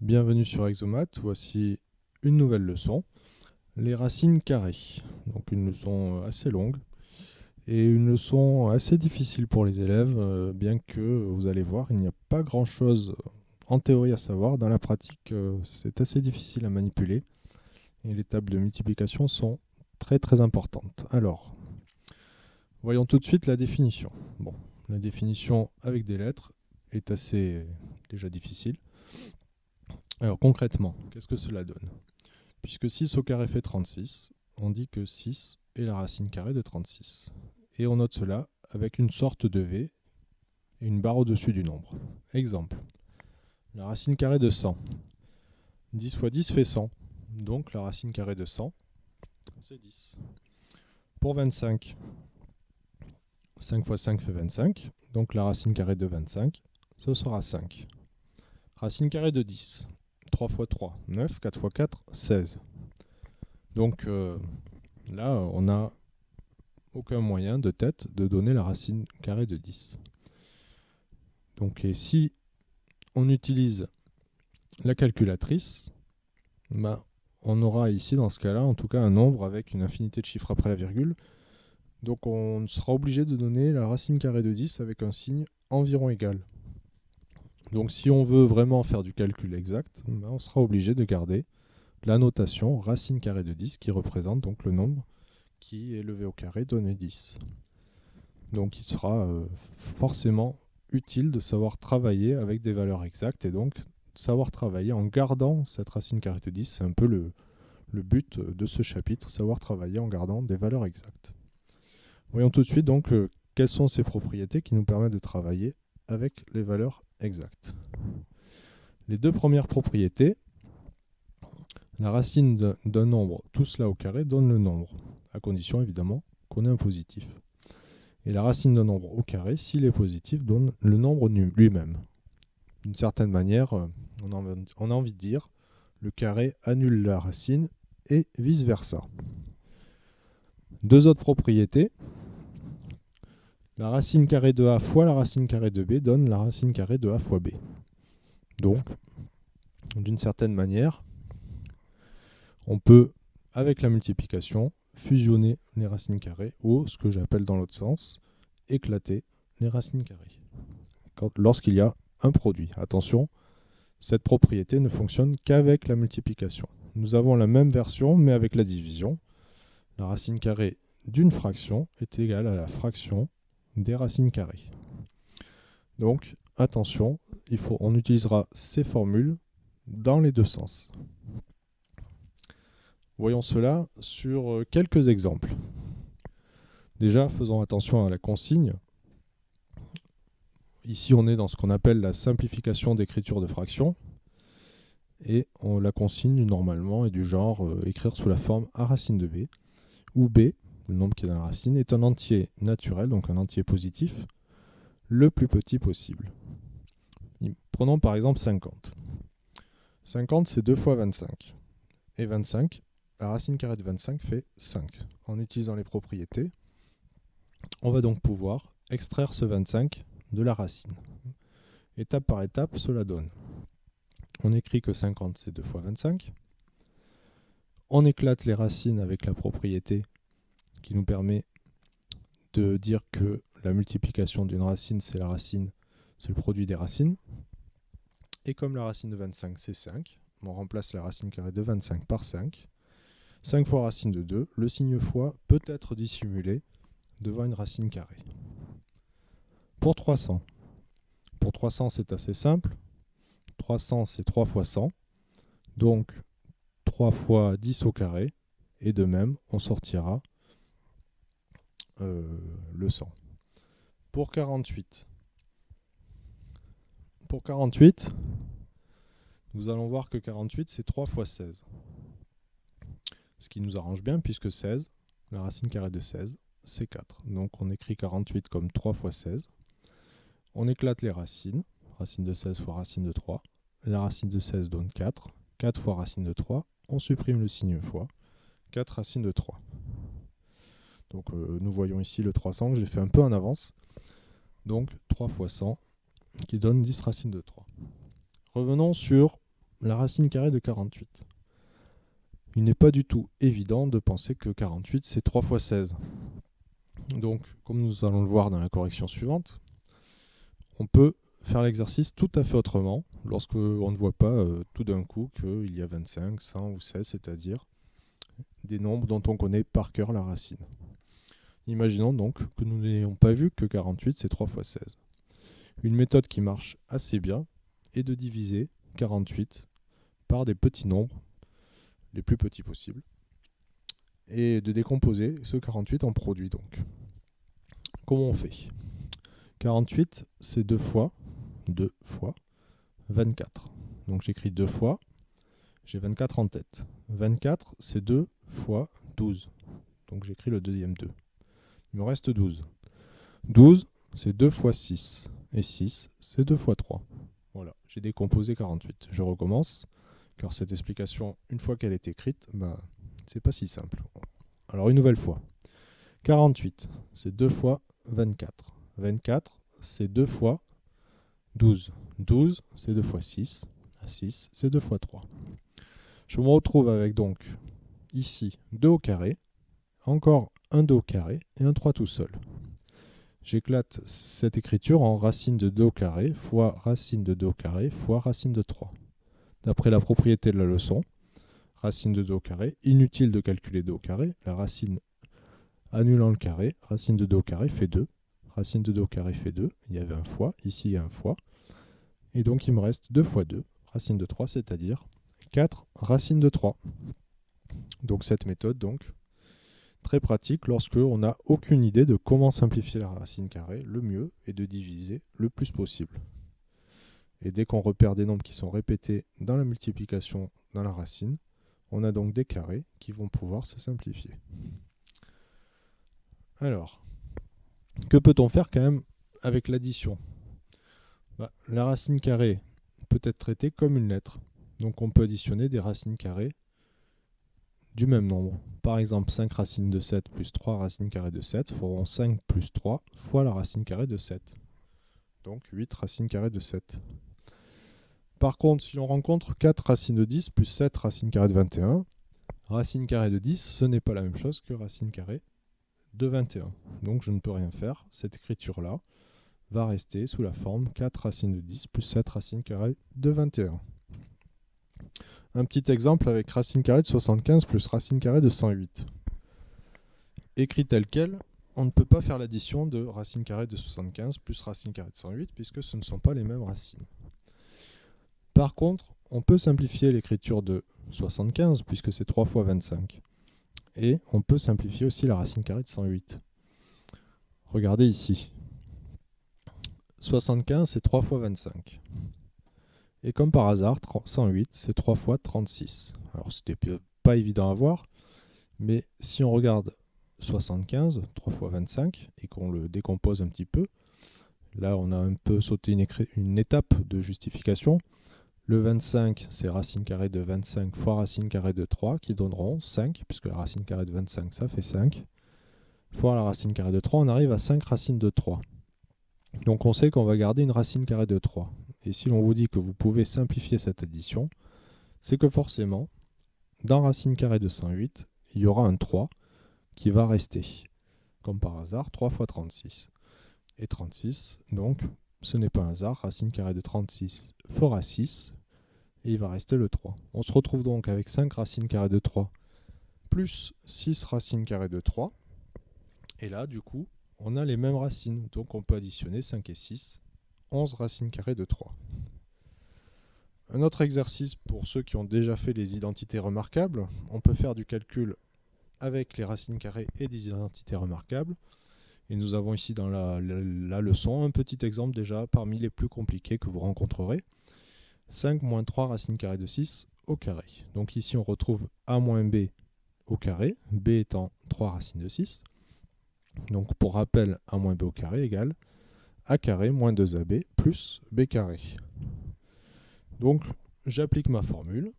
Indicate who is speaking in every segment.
Speaker 1: Bienvenue sur Exomath, voici une nouvelle leçon, les racines carrées. Donc une leçon assez longue et une leçon assez difficile pour les élèves, bien que vous allez voir, il n'y a pas grand chose en théorie à savoir. Dans la pratique, c'est assez difficile à manipuler et les tables de multiplication sont très importantes. Alors, voyons tout de suite la définition. Bon, la définition avec des lettres est assez déjà difficile. Alors concrètement, qu'est-ce que cela donne? Puisque 6 au carré fait 36, on dit que 6 est la racine carrée de 36. Et on note cela avec une sorte de V et une barre au-dessus du nombre. Exemple, la racine carrée de 100. 10 fois 10 fait 100. Donc la racine carrée de 100, c'est 10. Pour 25, 5 fois 5 fait 25. Donc la racine carrée de 25, ce sera 5. Racine carrée de 10. 3 fois 3, 9, 4 fois 4, 16. Donc là, on n'a aucun moyen de tête de donner la racine carrée de 10. Donc, et si on utilise la calculatrice, on aura ici, dans ce cas-là, en tout cas un nombre avec une infinité de chiffres après la virgule. Donc on sera obligé de donner la racine carrée de 10 avec un signe environ égal. Donc si on veut vraiment faire du calcul exact, on sera obligé de garder la notation racine carrée de 10 qui représente donc le nombre qui est élevé au carré donné 10. Donc il sera forcément utile de savoir travailler avec des valeurs exactes et donc savoir travailler en gardant cette racine carrée de 10. C'est un peu le but de ce chapitre, savoir travailler en gardant des valeurs exactes. Voyons tout de suite donc quelles sont ces propriétés qui nous permettent de travailler avec les valeurs exactes. Les deux premières propriétés, la racine d'un nombre, tout cela au carré, donne le nombre, à condition évidemment qu'on ait un positif. Et la racine d'un nombre au carré, s'il est positif, donne le nombre lui-même. D'une certaine manière, on a envie de dire, le carré annule la racine et vice-versa. Deux autres propriétés. La racine carrée de a fois la racine carrée de b donne la racine carrée de a fois b. Donc, d'une certaine manière, on peut, avec la multiplication, fusionner les racines carrées ou, ce que j'appelle dans l'autre sens, éclater les racines carrées. Lorsqu'il y a un produit. Attention, cette propriété ne fonctionne qu'avec la multiplication. Nous avons la même version, mais avec la division. La racine carrée d'une fraction est égale à la fraction des racines carrées. Donc, attention, on utilisera ces formules dans les deux sens. Voyons cela sur quelques exemples. Déjà, faisons attention à la consigne. Ici, on est dans ce qu'on appelle la simplification d'écriture de fractions. Et la consigne, normalement, est du genre écrire sous la forme a racine de b, où b, le nombre qui est dans la racine, est un entier naturel, donc un entier positif, le plus petit possible. Prenons par exemple 50. 50, c'est 2 fois 25. Et 25, la racine carrée de 25 fait 5. En utilisant les propriétés, on va donc pouvoir extraire ce 25 de la racine. Étape par étape, cela donne. On écrit que 50, c'est 2 fois 25. On éclate les racines avec la propriété qui nous permet de dire que la multiplication d'une racine, c'est le produit des racines. Et comme la racine de 25, c'est 5, on remplace la racine carrée de 25 par 5. 5 fois racine de 2, le signe fois peut être dissimulé devant une racine carrée. Pour 300. Pour 300, c'est assez simple. 300, c'est 3 fois 100. Donc, 3 fois 10 au carré. Et de même, on sortira le 100. Pour 48. Pour 48, nous allons voir que 48, c'est 3 fois 16. Ce qui nous arrange bien, puisque 16, la racine carrée de 16, c'est 4. Donc, on écrit 48 comme 3 fois 16. On éclate les racines. Racine de 16 fois racine de 3. La racine de 16 donne 4. 4 fois racine de 3. On supprime le signe fois. 4 racines de 3. Donc nous voyons ici le 300 que j'ai fait un peu en avance. Donc 3 fois 100 qui donne 10 racines de 3. Revenons sur la racine carrée de 48. Il n'est pas du tout évident de penser que 48 c'est 3 fois 16. Donc, comme nous allons le voir dans la correction suivante, on peut faire l'exercice tout à fait autrement lorsque on ne voit pas tout d'un coup qu'il y a 25, 100 ou 16, c'est-à-dire des nombres dont on connaît par cœur la racine. Imaginons donc que nous n'ayons pas vu que 48 c'est 3 fois 16. Une méthode qui marche assez bien est de diviser 48 par des petits nombres, les plus petits possibles, et de décomposer ce 48 en produit donc. Comment on fait ? 48 c'est 2 fois 24. Donc j'écris 2 fois, j'ai 24 en tête. 24 c'est 2 fois 12. Donc j'écris le deuxième 2. Il me reste 12. 12 c'est 2 fois 6. Et 6 c'est 2 fois 3. Voilà, j'ai décomposé 48. Je recommence, car cette explication, une fois qu'elle est écrite, c'est pas si simple. Alors une nouvelle fois. 48 c'est 2 fois 24. 24 c'est 2 fois 12. 12 c'est 2 fois 6. 6 c'est 2 fois 3. Je me retrouve avec donc ici 2 au carré, encore un 2 au carré et un 3 tout seul. J'éclate cette écriture en racine de 2 au carré fois racine de 2 au carré fois racine de 3. D'après la propriété de la leçon, racine de 2 au carré, inutile de calculer 2 au carré, la racine annulant le carré, racine de 2 au carré fait 2, racine de 2 au carré fait 2, il y avait un fois, ici il y a un fois, et donc il me reste 2 fois 2, racine de 3, c'est-à-dire 4 racines de 3. Donc cette méthode, très pratique lorsque on n'a aucune idée de comment simplifier la racine carrée, le mieux est de diviser le plus possible. Et dès qu'on repère des nombres qui sont répétés dans la multiplication dans la racine, on a donc des carrés qui vont pouvoir se simplifier. Alors, que peut-on faire quand même avec l'addition ? La racine carrée peut être traitée comme une lettre. Donc on peut additionner des racines carrées du même nombre. Par exemple, 5 racines de 7 plus 3 racines carrées de 7 feront 5 plus 3 fois la racine carrée de 7. Donc 8 racines carrées de 7. Par contre, si on rencontre 4 racines de 10 plus 7 racines carrées de 21, racine carrée de 10, ce n'est pas la même chose que racine carrée de 21. Donc je ne peux rien faire. Cette écriture-là va rester sous la forme 4 racines de 10 plus 7 racines carrées de 21. Un petit exemple avec racine carrée de 75 plus racine carrée de 108. Écrit tel quel, on ne peut pas faire l'addition de racine carrée de 75 plus racine carrée de 108 puisque ce ne sont pas les mêmes racines. Par contre, on peut simplifier l'écriture de 75 puisque c'est 3 fois 25. Et on peut simplifier aussi la racine carrée de 108. Regardez ici. 75 c'est 3 fois 25. Et comme par hasard, 108 c'est 3 fois 36. Alors c'était pas évident à voir, mais si on regarde 75, 3 fois 25, et qu'on le décompose un petit peu, là on a un peu sauté une étape de justification. Le 25 c'est racine carrée de 25 fois racine carrée de 3 qui donneront 5, puisque la racine carrée de 25 ça fait 5, fois la racine carrée de 3, on arrive à 5 racines de 3. Donc on sait qu'on va garder une racine carrée de 3. Et si l'on vous dit que vous pouvez simplifier cette addition, c'est que forcément, dans racine carrée de 108, il y aura un 3 qui va rester. Comme par hasard, 3 fois 36. Et 36, donc, ce n'est pas un hasard, racine carrée de 36 fera 6, et il va rester le 3. On se retrouve donc avec 5 racines carrées de 3, plus 6 racines carrées de 3, et là, du coup, on a les mêmes racines, donc on peut additionner 5 et 6, 11 racines carrées de 3. Un autre exercice pour ceux qui ont déjà fait les identités remarquables, on peut faire du calcul avec les racines carrées et des identités remarquables. Et nous avons ici dans la leçon un petit exemple déjà parmi les plus compliqués que vous rencontrerez. 5 moins 3 racines carrées de 6 au carré. Donc ici on retrouve a moins b au carré, b étant 3 racines de 6. Donc pour rappel, a moins b au carré égale a carré moins 2ab plus b carré. Donc j'applique ma formule.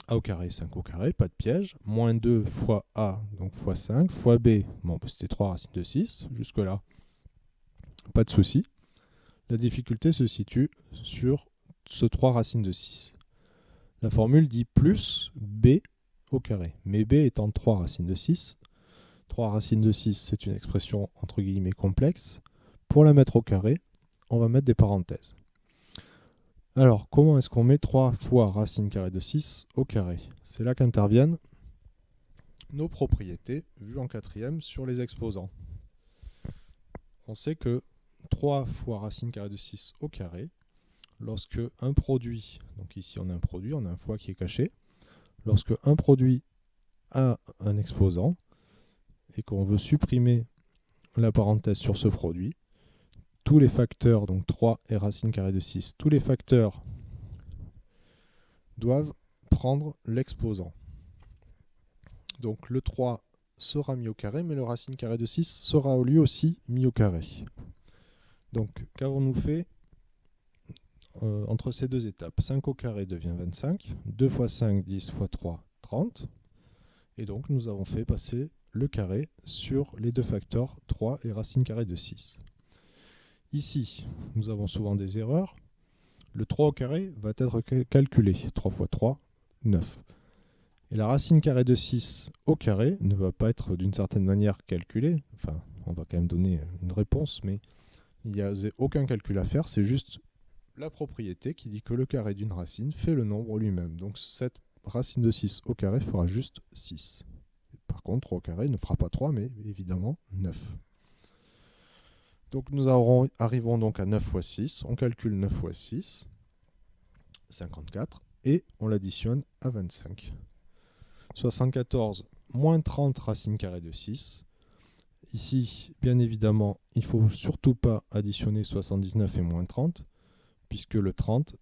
Speaker 1: A au carré, 5 au carré, pas de piège. Moins 2 fois a, donc fois 5, fois b, bon, c'était 3 racines de 6, jusque là, pas de souci. La difficulté se situe sur ce 3 racines de 6. La formule dit plus b au carré. Mais b étant 3 racines de 6. 3 racines de 6, c'est une expression entre guillemets complexe. Pour la mettre au carré, on va mettre des parenthèses. Alors, comment est-ce qu'on met 3 fois racine carrée de 6 au carré? C'est là qu'interviennent nos propriétés, vues en quatrième sur les exposants. On sait que 3 fois racine carrée de 6 au carré, lorsque un produit, donc ici on a un produit, on a un fois qui est caché, lorsque un produit a un exposant et qu'on veut supprimer la parenthèse sur ce produit, tous les facteurs, donc 3 et racine carrée de 6, tous les facteurs doivent prendre l'exposant. Donc le 3 sera mis au carré, mais le racine carrée de 6 sera lui aussi mis au carré. Donc qu'avons-nous fait entre ces deux étapes? 5 au carré devient 25, 2 fois 5, 10 fois 3, 30. Et donc nous avons fait passer le carré sur les deux facteurs 3 et racine carrée de 6. Ici, nous avons souvent des erreurs. Le 3 au carré va être calculé. 3 fois 3, 9. Et la racine carrée de 6 au carré ne va pas être d'une certaine manière calculée. Enfin, on va quand même donner une réponse, mais il n'y a aucun calcul à faire. C'est juste la propriété qui dit que le carré d'une racine fait le nombre lui-même. Donc cette racine de 6 au carré fera juste 6. Par contre, 3 au carré ne fera pas 3, mais évidemment 9. Donc nous arrivons donc à 9 fois 6. On calcule 9 fois 6, 54, et on l'additionne à 25. 74 moins 30 racine carrée de 6. Ici, bien évidemment, il ne faut surtout pas additionner 79 et moins 30, puisque le 30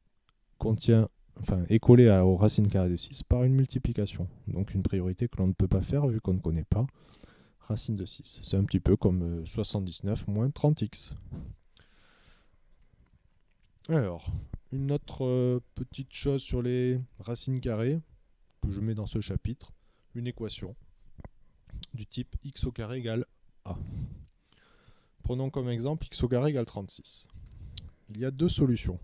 Speaker 1: est collé aux racines carrées de 6 par une multiplication. Donc une priorité que l'on ne peut pas faire vu qu'on ne connaît pas racine de 6. C'est un petit peu comme 79 moins 30x. Alors, une autre petite chose sur les racines carrées que je mets dans ce chapitre, une équation du type x au carré égale a. Prenons comme exemple x au carré égale 36. Il y a deux solutions.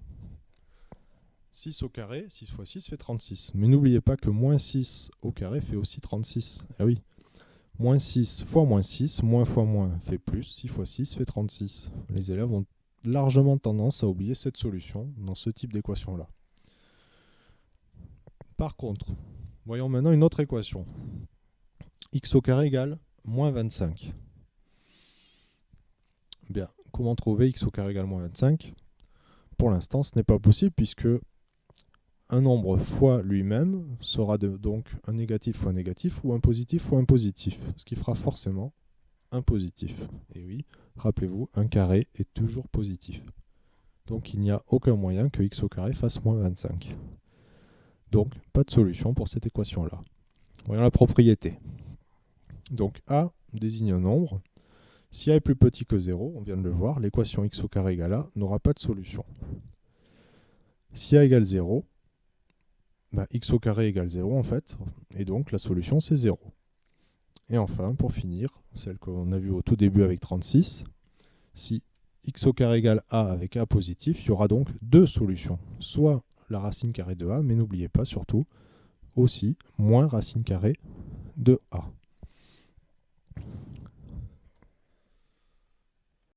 Speaker 1: 6 au carré, 6 fois 6 fait 36. Mais n'oubliez pas que moins 6 au carré fait aussi 36. Ah oui, moins 6 fois moins 6, moins fois moins fait plus, 6 fois 6 fait 36. Les élèves ont largement tendance à oublier cette solution dans ce type d'équation-là. Par contre, voyons maintenant une autre équation. X au carré égale moins 25. Bien, comment trouver x au carré égale moins 25? Pour l'instant, ce n'est pas possible puisque un nombre fois lui-même sera donc un négatif fois un négatif ou un positif fois un positif, ce qui fera forcément un positif. Et oui, rappelez-vous, un carré est toujours positif. Donc il n'y a aucun moyen que x au carré fasse moins 25. Donc pas de solution pour cette équation-là. Voyons la propriété. Donc a désigne un nombre. Si a est plus petit que 0, on vient de le voir, l'équation x au carré égale a n'aura pas de solution. Si a égale 0, x au carré égale 0 en fait, et donc la solution c'est 0. Et enfin, pour finir, celle qu'on a vue au tout début avec 36, si x au carré égale a avec a positif, il y aura donc deux solutions. Soit la racine carrée de a, mais n'oubliez pas surtout aussi moins racine carrée de a.